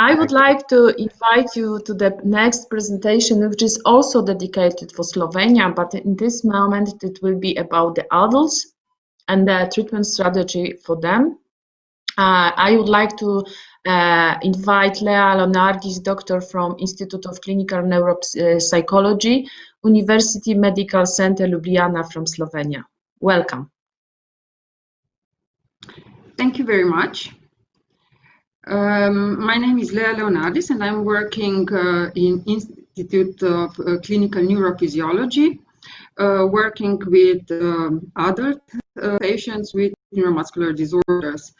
I would like to invite you to the next presentation, which is also dedicated for Slovenia, but in this moment it will be about the adults and the treatment strategy for them. I would like to invite Lea Leonardis, doctor from Institute of Clinical Neuropsychology, University Medical Center Ljubljana from Slovenia. Welcome. Thank you very much. My name is Lea Leonardis, and I'm working in Institute of Clinical Neurophysiology, working with adult patients with neuromuscular disorders.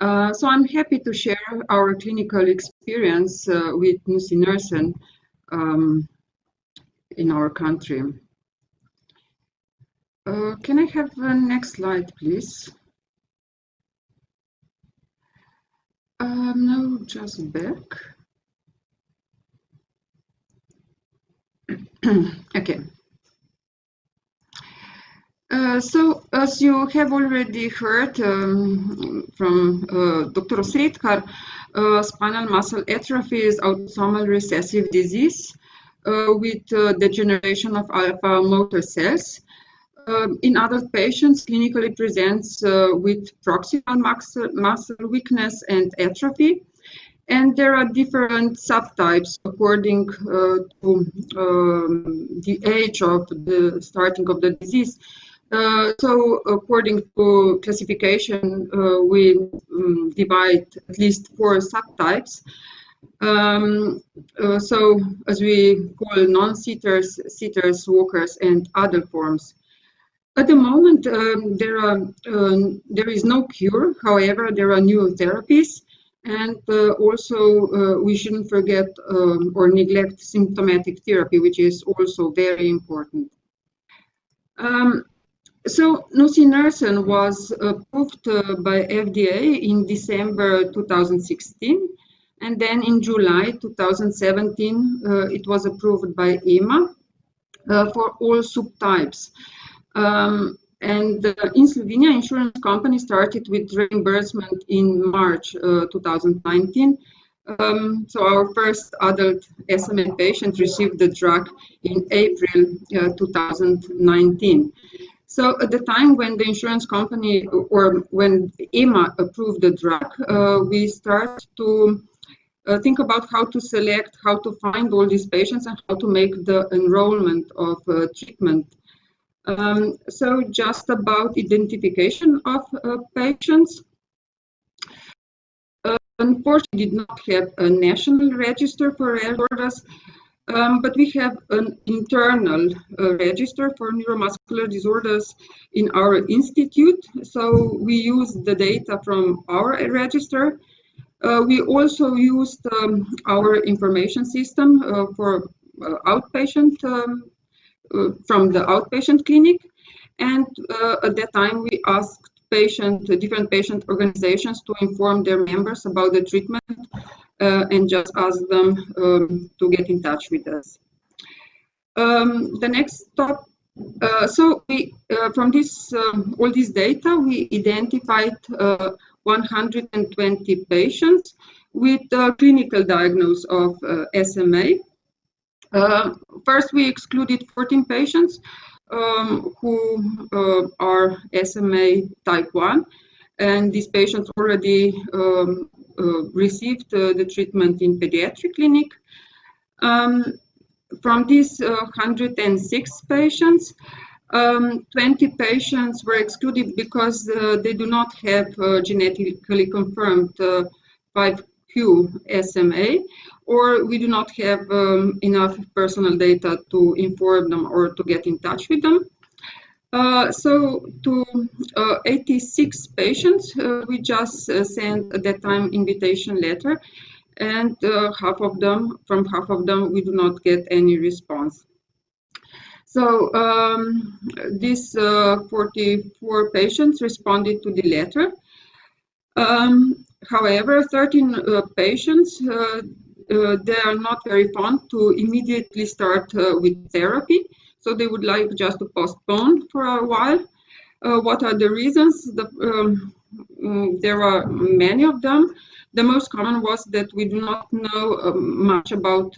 So I'm happy to share our clinical experience with nusinersen in our country. Can I have the next slide, please? No, just back. Okay. So, as you have already heard from Dr. Osredkar, spinal muscle atrophy is autosomal recessive disease with degeneration of alpha motor cells. In adult patients, clinically presents with proximal muscle weakness and atrophy. And there are different subtypes according to the age of the starting of the disease. So according to classification, we divide at least 4 subtypes. So as we call non-sitters, sitters, walkers, and other forms. At the moment, there is no cure. However, there are new therapies. And also, we shouldn't forget or neglect symptomatic therapy, which is also very important. So nusinersen was approved by FDA in December 2016, and then in July 2017 it was approved by EMA for all subtypes. And in Slovenia, insurance company started with reimbursement in March 2019. So our first adult SMA patient received the drug in April 2019. So at the time when the insurance company or when EMA approved the drug, we start to think about how to select, how to find all these patients and how to make the enrollment of treatment. So just about identification of patients. Unfortunately, did not have a national register for rare disorders, but we have an internal register for neuromuscular disorders in our institute. So we use the data from our register. We also used our information system for outpatient from the outpatient clinic, and at that time we asked different patient organizations to inform their members about the treatment and just ask them to get in touch with us. The next stop. So we from this all this data we identified 120 patients with clinical diagnosis of SMA. First, we excluded 14 patients who are SMA type 1, and these patients already received the treatment in pediatric clinic. From these 106 patients, 20 patients were excluded because they do not have genetically confirmed 5q SMA, or we do not have enough personal data to inform them or to get in touch with them. So to 86 patients, we just sent at that time invitation letter, and from half of them, we do not get any response. So these 44 patients responded to the letter. However, 13 patients, they are not very fond to immediately start with therapy. So they would like just to postpone for a while. What are the reasons? There are many of them. The most common was that we do not know much about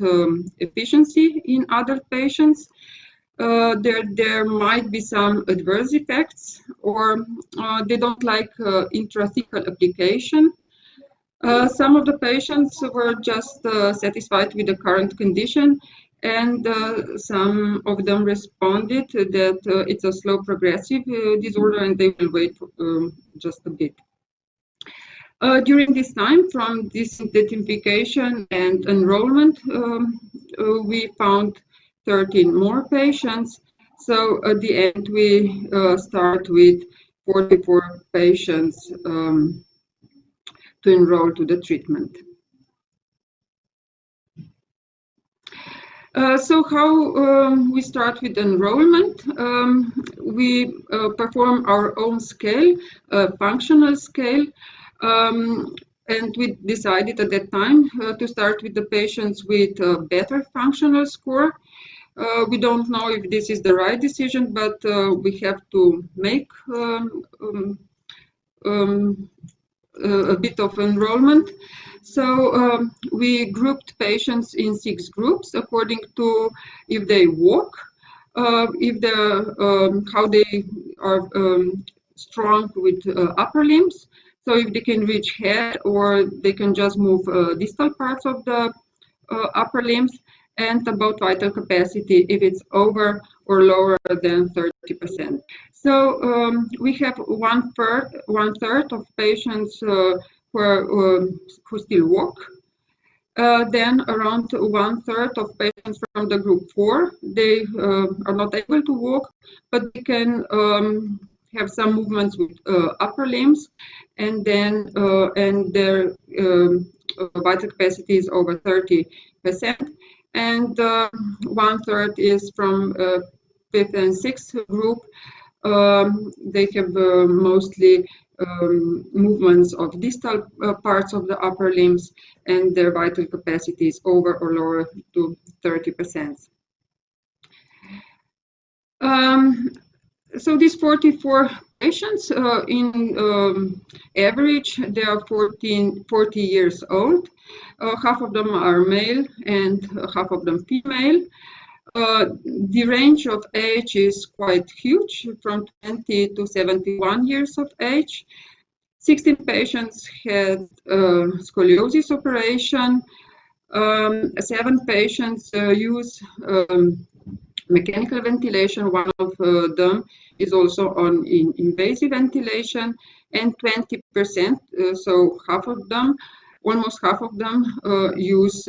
efficiency in adult patients. There might be some adverse effects, or they don't like intrathecal application. Some of the patients were just satisfied with the current condition, and some of them responded that it's a slow progressive disorder and they will wait for, just a bit. During this time, from disidentification and enrollment, we found 13 more patients. So at the end, we start with 44 patients to enroll to the treatment. So how we start with enrollment? We perform our own scale, functional scale, and we decided at that time to start with the patients with a better functional score. We don't know if this is the right decision, but we have to make a bit of enrollment. So we grouped patients in 6 groups according to if they walk, if how they are strong with upper limbs. So if they can reach head or they can just move distal parts of the upper limbs, and about vital capacity if it's over or lower than 30%. So we have one third of patients who still walk. Then around 1/3 of patients from the group 4, they are not able to walk, but they can have some movements with upper limbs, and then and their vital capacity is over 30%. And 1/3 is from 5th and 6th group. They have mostly movements of distal parts of the upper limbs, and their vital capacity is over or lower to 30%. So these 44 patients, in average, they are 40 years old. Half of them are male and half of them female. The range of age is quite huge, from 20 to 71 years of age. 16 patients had scoliosis operation. 7 patients use mechanical ventilation. One of them is also on invasive ventilation, and 20%, so half of them, almost half of them, use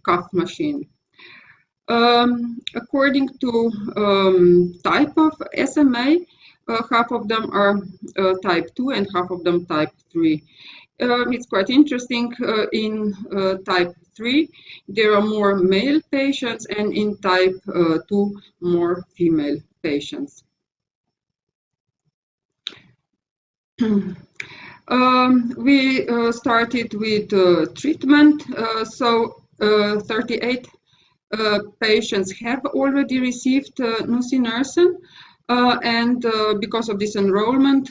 cuff machine. According to type of SMA, half of them are type 2 and half of them type 3. It's quite interesting. In type 3, there are more male patients, and in type 2, more female patients. We started with treatment. So 38 patients have already received nusinersen, and because of this enrollment,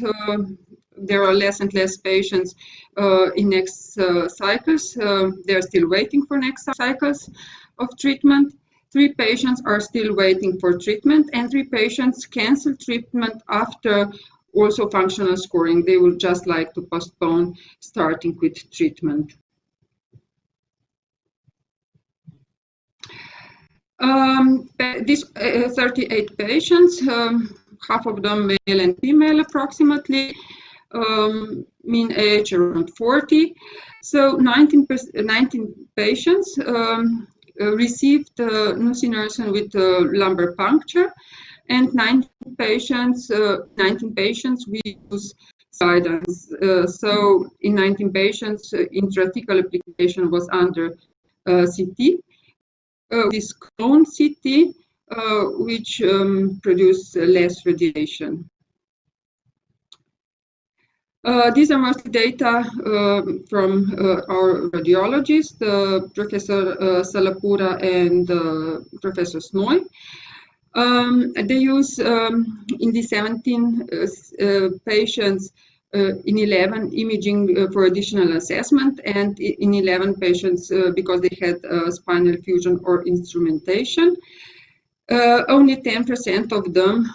there are less and less patients in next cycles. They're still waiting for next cycles of treatment. 3 patients are still waiting for treatment, and 3 patients cancel treatment after also functional scoring. They would just like to postpone starting with treatment. These 38 patients, half of them male and female approximately, mean age around 40. So 19 patients received nusinersen with lumbar puncture, and 19 patients we use guidance. So in 19 patients, intrathecal application was under CT. This cone CT, which produced less radiation. These are mostly data from our radiologists, Professor Salapura and Professor Snoy. They use in the 17 patients in 11 imaging for additional assessment, and in 11 patients because they had spinal fusion or instrumentation. Only 10% of them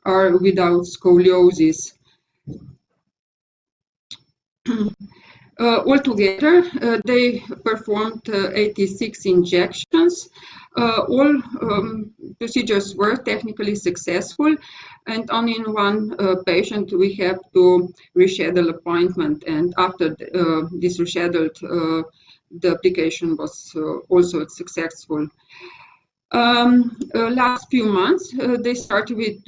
are without scoliosis. Altogether, they performed 86 injections. All procedures were technically successful, and only in one patient we have to reschedule appointment, and after this rescheduled, the application was also successful. Last few months, they started with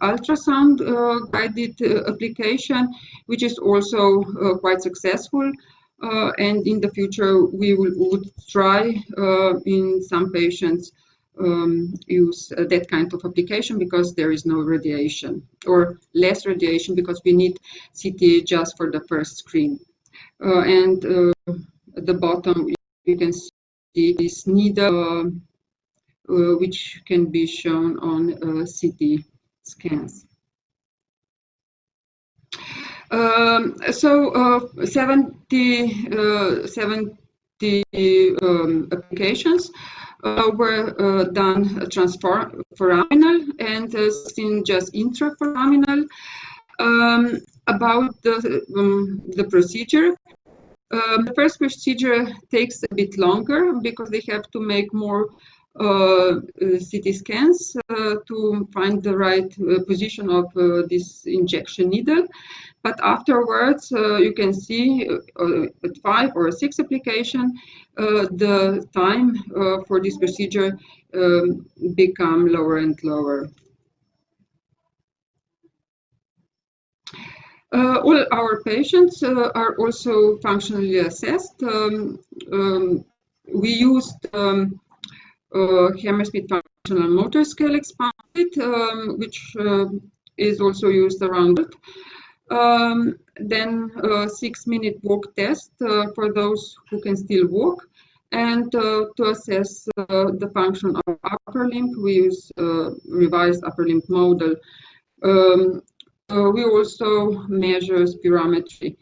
ultrasound guided application, which is also quite successful. And in the future, we would try in some patients use that kind of application because there is no radiation, or less radiation because we need CT just for the first screen. And at the bottom, you can see this needle which can be shown on CT scans. 70 applications were done transforaminal and 16 just intraforaminal. About the procedure, the first procedure takes a bit longer because they have to make more CT scans to find the right position of this injection needle. But afterwards, you can see at 5 or 6 application, the time for this procedure become lower and lower. All our patients are also functionally assessed. We used Hammersmith Functional Motor Scale Expanded, which is also used around it. Then 6-minute walk test for those who can still walk. And to assess the function of upper limb, we use revised upper limb model. We also measure spirometry.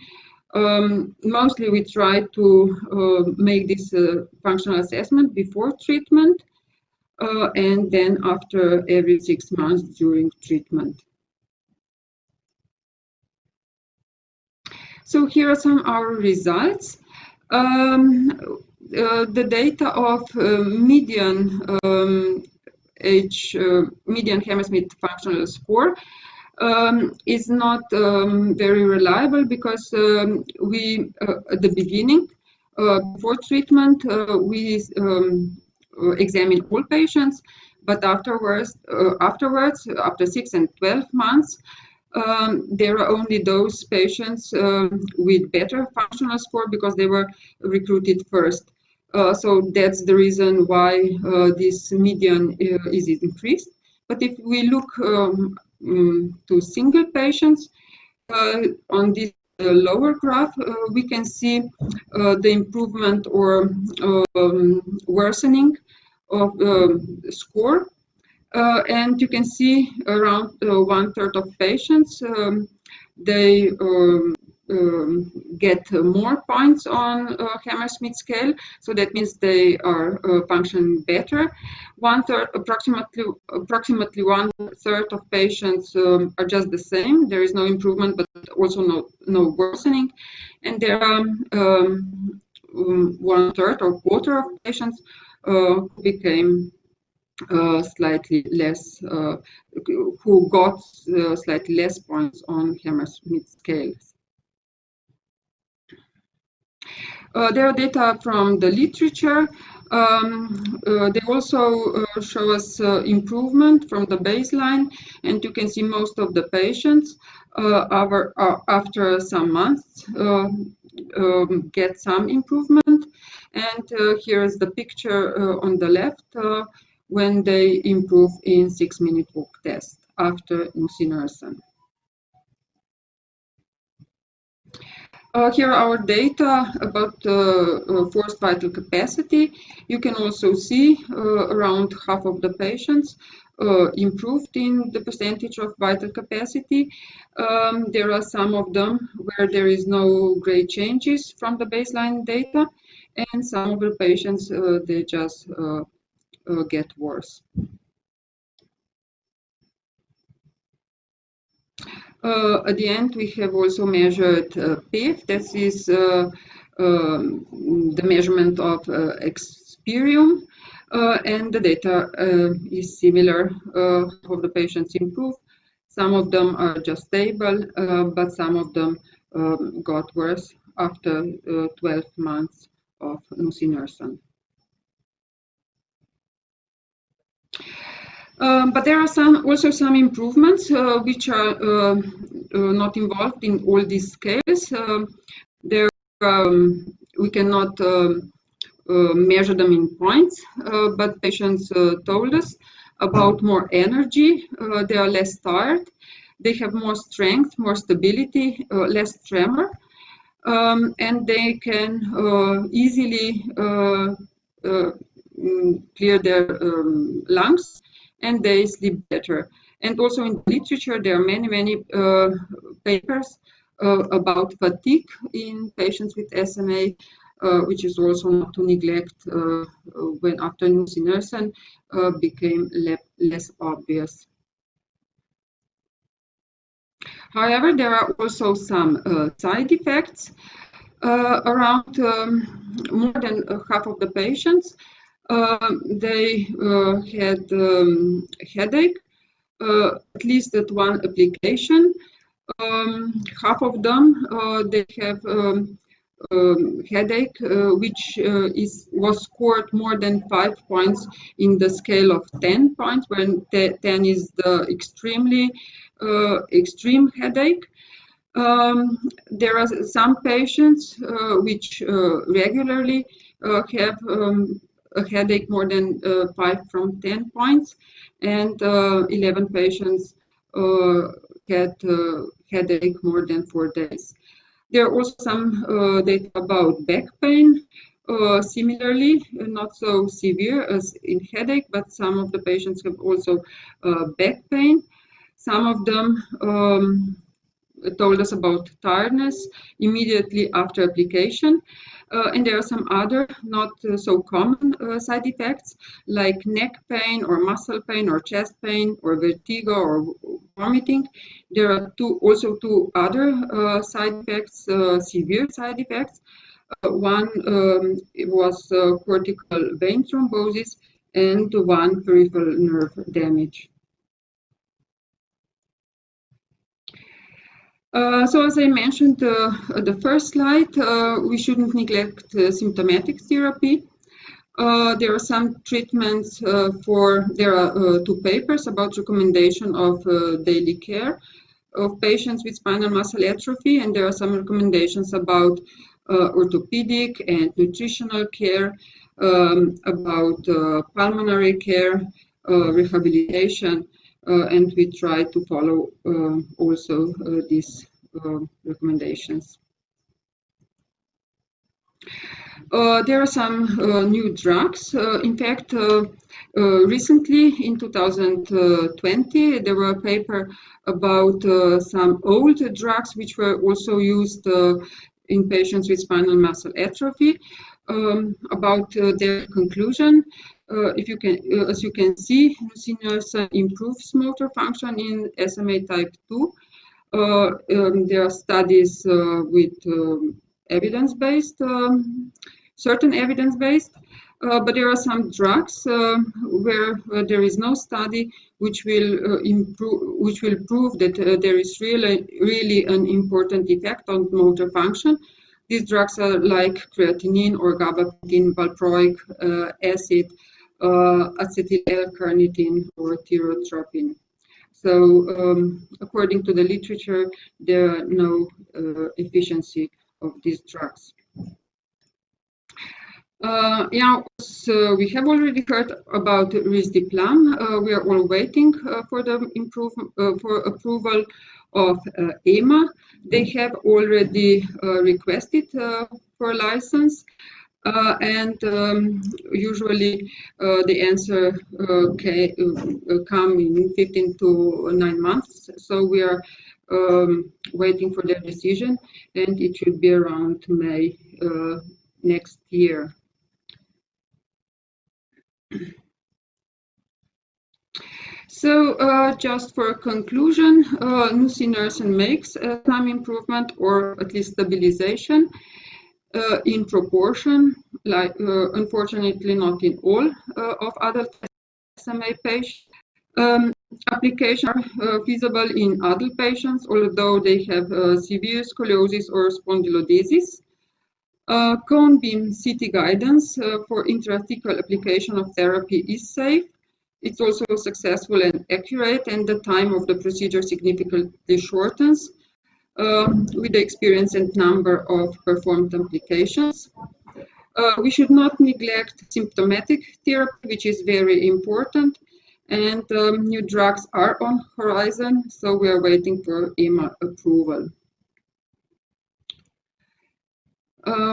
Mostly we try to make this functional assessment before treatment and then after every 6 months during treatment. So here are some of our results. The data of median median Hammersmith functional score is not very reliable because we at the beginning before treatment we examine all patients, but afterwards after 6 and 12 months there are only those patients with better functional score because they were recruited first. So that's the reason why this median is increased. But if we look to single patients on this lower graph, we can see the improvement or worsening of score. And you can see around 1/3 of patients, they get more points on Hammersmith scale, so that means they are functioning better. 1/3, approximately 1/3 of patients are just the same. There is no improvement, but also no worsening. And there are 1/3 or quarter of patients who became slightly less, who got slightly less points on Hammersmith scales. There are data from the literature. They also show us improvement from the baseline, and you can see most of the patients after some months get some improvement. And here's the picture on the left when they improve in 6-minute walk test after nusinersen. Here are our data about forced vital capacity. You can also see around half of the patients improved in the percentage of vital capacity. There are some of them where there is no great changes from the baseline data, and some of the patients, they just get worse. At the end, we have also measured PIF, that is the measurement of experium, and the data is similar. Half of the patients improve, some of them are just stable, but some of them got worse after 12 months of nusinersen. But there are also some improvements which are not involved in all these scales. We cannot measure them in points, but patients told us about more energy. They are less tired. They have more strength, more stability, less tremor, and they can easily clear their lungs, and they sleep better. And also in the literature, there are many papers about fatigue in patients with SMA, which is also not to neglect when after nusinersen became less obvious. However, there are also some side effects around more than half of the patients. They had headache, at least at one application. Half of them, they have headache, which was scored more than 5 points in the scale of 10 points, when 10 is the extreme headache. There are some patients which regularly have a headache more than 5 from 10 points, and 11 patients had headache more than 4 days. There are also some data about back pain, similarly not so severe as in headache, but some of the patients have also back pain. Some of them told us about tiredness immediately after application. And there are some other not so common side effects, like neck pain or muscle pain or chest pain or vertigo or vomiting. There are also two other side effects, severe side effects. One was cortical vein thrombosis, and one peripheral nerve damage. So as I mentioned the first slide, we shouldn't neglect symptomatic therapy. There are some treatments there are 2 papers about recommendation of daily care of patients with spinal muscle atrophy, and there are some recommendations about orthopedic and nutritional care, about pulmonary care, rehabilitation, and we try to follow also these recommendations. There are some new drugs. In fact, recently in 2020, there were a paper about some old drugs which were also used in patients with spinal muscle atrophy. About their conclusion, as you can see, nusinersen improves motor function in SMA type 2. There are studies with evidence-based, certain evidence-based, but there are some drugs where there is no study which will prove that there is really an important effect on motor function. These drugs are like creatinine or gabapentin, valproic acid, acetyl L-carnitine, or tyrotropin. So according to the literature, there are no efficiency of these drugs. So we have already heard about risdiplam. We are all waiting for the for approval of EMA. They have already requested for a license, and usually the answer come in 15 to 9 months. So we are waiting for their decision, and it should be around May next year. So just for a conclusion, nusinersen makes some improvement or at least stabilization in proportion, like unfortunately not in all of adult SMA patients. Applications are feasible in adult patients, although they have severe scoliosis or spondylolisthesis. Cone beam CT guidance for intrathecal application of therapy is safe. It's also successful and accurate, and the time of the procedure significantly shortens with the experience and number of performed applications. We should not neglect symptomatic therapy, which is very important, and new drugs are on horizon, so we are waiting for EMA approval.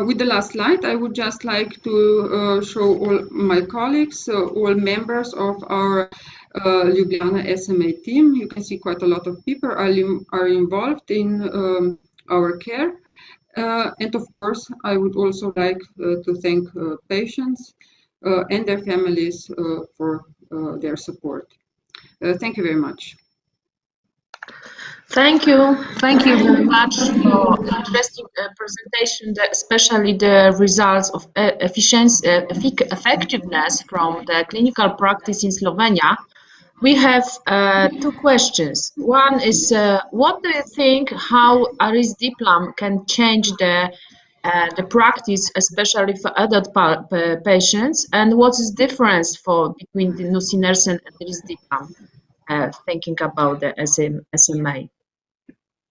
With the last slide, I would just like to show all my colleagues, all members of our Ljubljana SMA team. You can see quite a lot of people are involved in our care. And of course, I would also like to thank patients and their families for their support. Thank you very much. Thank you very much for interesting presentation, especially the results of effectiveness from the clinical practice in Slovenia. We have two questions. One is, what do you think how risdiplam can change the practice, especially for adult patients, and what is the difference between the nusinersen and risdiplam? Thinking about the SMA.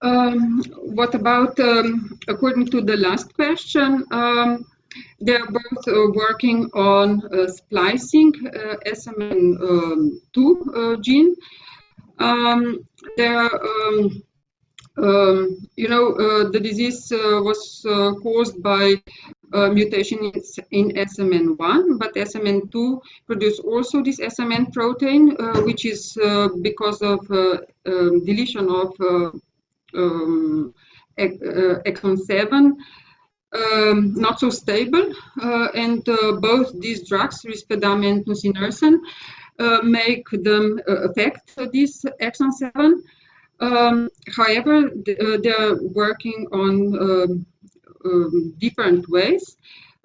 What about, according to the last question, they're both working on splicing SMN2 gene. The disease was caused by mutation in SMN1, but SMN2 produce also this SMN protein, which is because of deletion of exon 7, not so stable, and both these drugs, risperidone and nusinersen, make them affect this exon 7. However, they are working on different ways.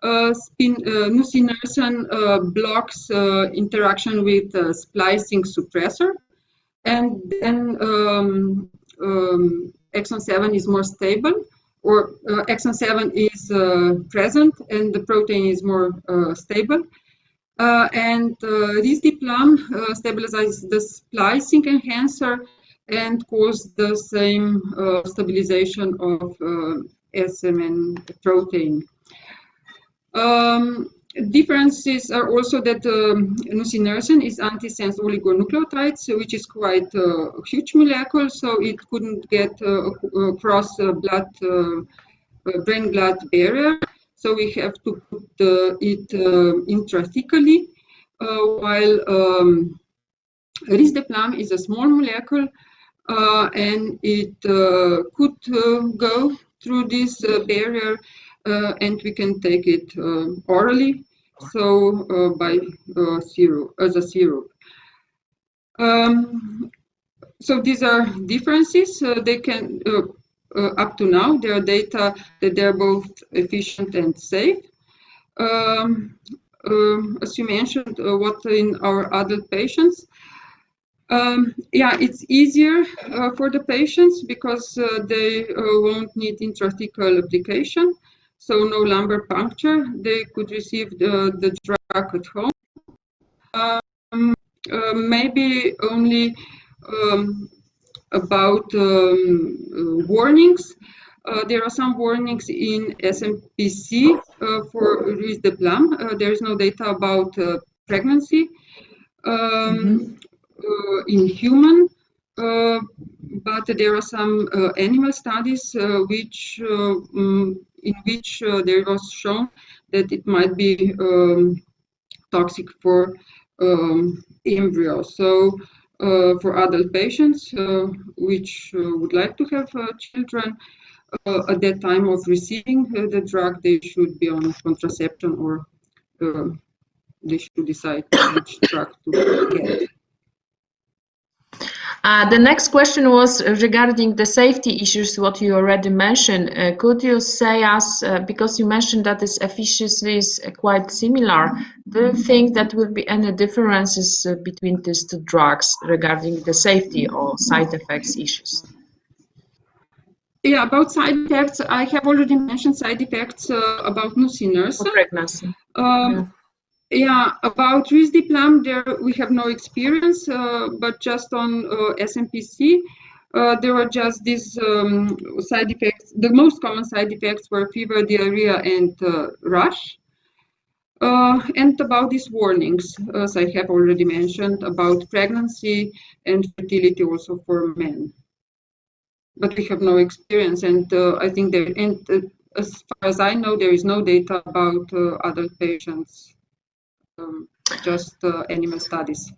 Nusinersen blocks interaction with splicing suppressor, and then exon 7 is more stable, or exon 7 is present and the protein is more stable. And risdiplam stabilizes the splicing enhancer and cause the same stabilization of SMN protein. Differences are also that nusinersen is antisense oligonucleotides, which is quite a huge molecule, so it couldn't get across brain-blood barrier. So we have to put it intrathecally, while risdiplam is a small molecule, and it could go through this barrier, and we can take it orally, so by syrup, as a syrup. So these are differences. They can, up to now, there are data that they're both efficient and safe. As you mentioned, what in our adult patients, yeah, it's easier for the patients because they won't need intrathecal application, so no lumbar puncture. They could receive the drug at home. Maybe only about warnings. There are some warnings in SMPC for risdiplam. There is no data about pregnancy in human, but there are some animal studies in which there was shown that it might be toxic for embryos. So for adult patients which would like to have children, at that time of receiving the drug, they should be on contraception, or they should decide which drug to get. The next question was regarding the safety issues, what you already mentioned. Could you say us, because you mentioned that its efficacy is quite similar, do you think that will be any differences between these two drugs regarding the safety or side effects issues? Yeah, about side effects, I have already mentioned side effects about nusinersen. Pregnancy. Yeah, about risdiplam, there we have no experience, but just on SMPC, there were just these side effects. The most common side effects were fever, diarrhea, and rash. And about these warnings, as I have already mentioned, about pregnancy and fertility also for men. But we have no experience, and I think there, as far as I know, there is no data about adult patients. Just animal studies.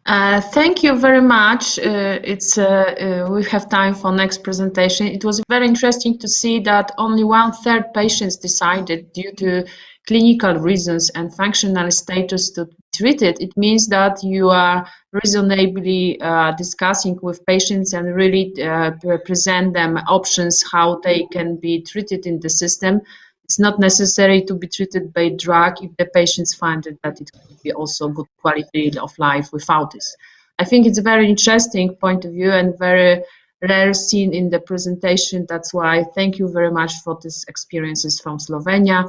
Thank you very much. We have time for next presentation. It was very interesting to see that only 1/3 patients decided due to clinical reasons and functional status to treat it. It means that you are reasonably discussing with patients and really present them options how they can be treated in the system. It's not necessary to be treated by drug if the patients find that it could be also good quality of life without this. I think it's a very interesting point of view and very rare seen in the presentation. That's why thank you very much for these experiences from Slovenia.